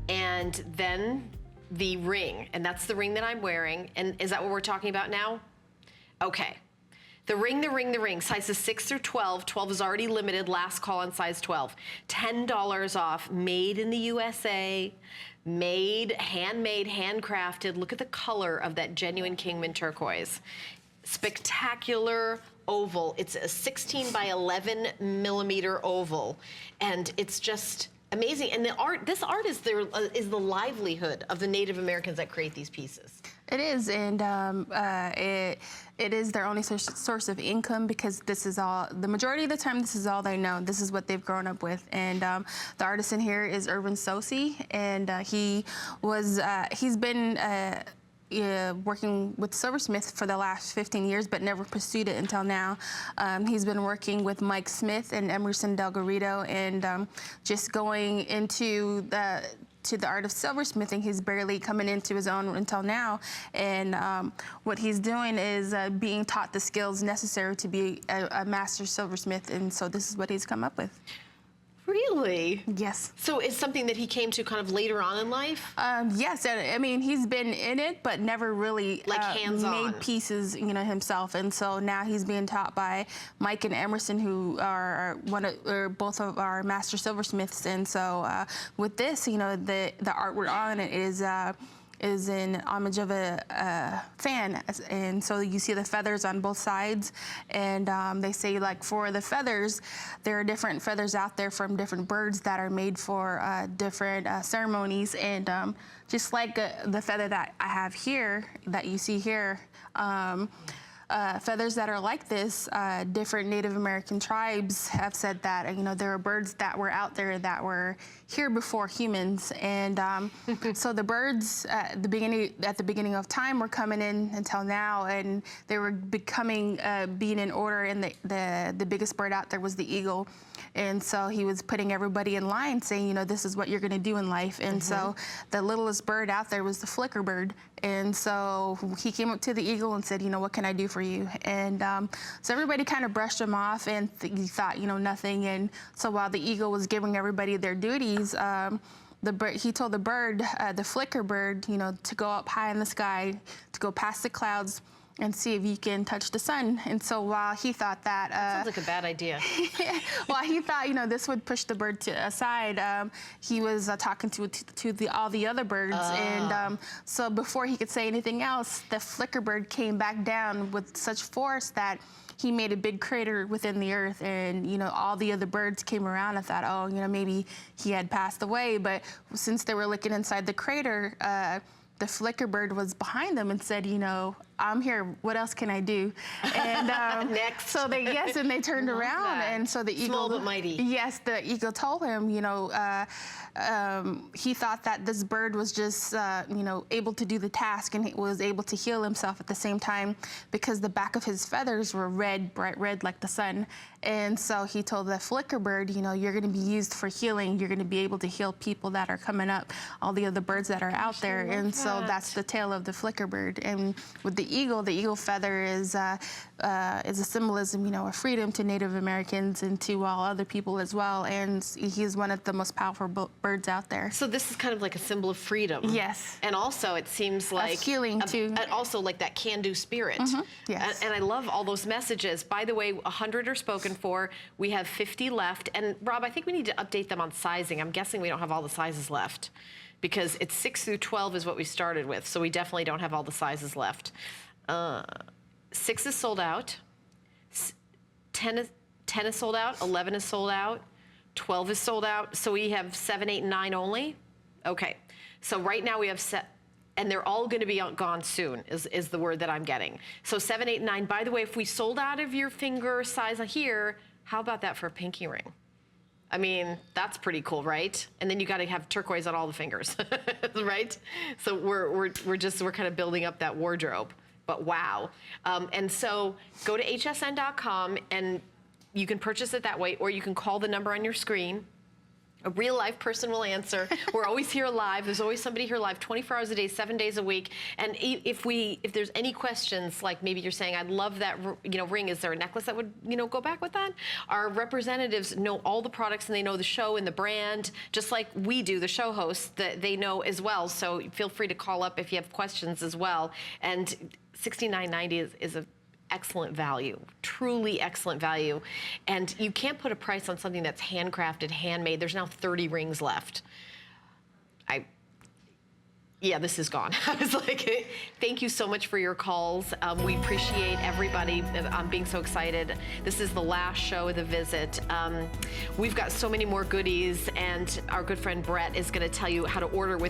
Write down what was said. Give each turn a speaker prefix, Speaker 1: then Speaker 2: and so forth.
Speaker 1: And then the ring, and that's the ring that I'm wearing. And is that what we're talking about now? Okay. The ring, sizes 6 through 12. 12 is already limited, last call on size 12. $10 off, made in the USA, made, handmade, handcrafted. Look at the color of that genuine Kingman turquoise. Spectacular oval. It's a 16 by 11 millimeter oval. And it's just amazing. And the art, this art is the livelihood of the Native Americans that create these pieces.
Speaker 2: It is, and it is their only source of income, because this is all, the majority of the time, this is all they know. This is what they've grown up with. And the artist in here is Irvin Sosi, and he's been working with silversmith for the last 15 years, but never pursued it until now. He's been working with Mike Smith and Emerson Delgarito, and just going into the art of silversmithing. He's barely coming into his own until now, and what he's doing is being taught the skills necessary to be a master silversmith, and so this is what he's come up with.
Speaker 1: Really?
Speaker 2: Yes.
Speaker 1: So it's something that he came to kind of later on in life?
Speaker 2: Yes, I mean, he's been in it, but never really
Speaker 1: like hands-on
Speaker 2: made pieces, himself. And so now he's being taught by Mike and Emerson, who are both of our master silversmiths. And so with this, the art we're on is in homage of a fan, and so you see the feathers on both sides, and they say, like, for the feathers, there are different feathers out there from different birds that are made for different ceremonies, and just like the feather that I have here, that you see here, feathers that are like this, different Native American tribes have said that, there are birds that were out there that were here before humans. And so the birds at the beginning of time were coming in until now, and they were becoming, being in order, and the biggest bird out there was the eagle. And so he was putting everybody in line, saying, this is what you're going to do in life. And so the littlest bird out there was the flicker bird. And so he came up to the eagle and said, what can I do for you? And so everybody kind of brushed him off, and he thought, nothing. And so while the eagle was giving everybody their duties, he told the bird, the flicker bird, to go up high in the sky, to go past the clouds, and see if you can touch the sun. And so while he thought that...
Speaker 1: sounds like a bad idea.
Speaker 2: While he thought, this would push the bird aside, he was talking to all the other birds. And so before he could say anything else, the flicker bird came back down with such force that he made a big crater within the earth, and all the other birds came around and thought, oh, maybe he had passed away. But since they were looking inside the crater, the flicker bird was behind them and said, I'm here. What else can I do? And
Speaker 1: next.
Speaker 2: So they turned around, and so the eagle,
Speaker 1: small but mighty.
Speaker 2: Yes, the eagle told him, he thought that this bird was just, able to do the task, and he was able to heal himself at the same time, because the back of his feathers were red, bright red like the sun. And so he told the flicker bird, you're going to be used for healing. You're going to be able to heal people that are coming up, all the other birds that are out there. And so that's the tale of the flicker bird. And with the eagle feather is a symbolism, of freedom to Native Americans and to all other people as well. And he's one of the most powerful birds out there.
Speaker 1: So this is kind of like a symbol of freedom.
Speaker 2: Yes.
Speaker 1: And also it seems like
Speaker 2: of healing too.
Speaker 1: And also like that can-do spirit.
Speaker 2: Yes.
Speaker 1: And I love all those messages. By the way, 100 are spoken for. We have 50 left. And Rob, I think we need to update them on sizing. I'm guessing we don't have all the sizes left, because it's 6 through 12 is what we started with. So we definitely don't have all the sizes left. 6 is sold out. 10 is sold out. 11 is sold out. 12 is sold out. So we have 7, 8, and 9 only. Okay. So right now we have and they're all going to be gone soon, is the word that I'm getting. So 7, 8, and 9. By the way, if we sold out of your finger size here, how about that for a pinky ring? I mean, that's pretty cool, right? And then you got to have turquoise on all the fingers, right? So we're kind of building up that wardrobe. But wow. And so go to hsn.com, and you can purchase it that way, or you can call the number on your screen. A real live person will answer. We're always here live. There's always somebody here live 24 hours a day, 7 days a week. And if there's any questions, like maybe you're saying, I'd love that, ring. Is there a necklace that would, go back with that? Our representatives know all the products and they know the show and the brand, just like we do, the show hosts, that they know as well. So feel free to call up if you have questions as well. And $69.90 is a excellent value, truly excellent value. And you can't put a price on something that's handcrafted, handmade. There's now 30 rings left. Yeah, this is gone. I was like, thank you so much for your calls. We appreciate everybody being so excited. This is the last show of the visit. We've got so many more goodies, and our good friend Brett is going to tell you how to order with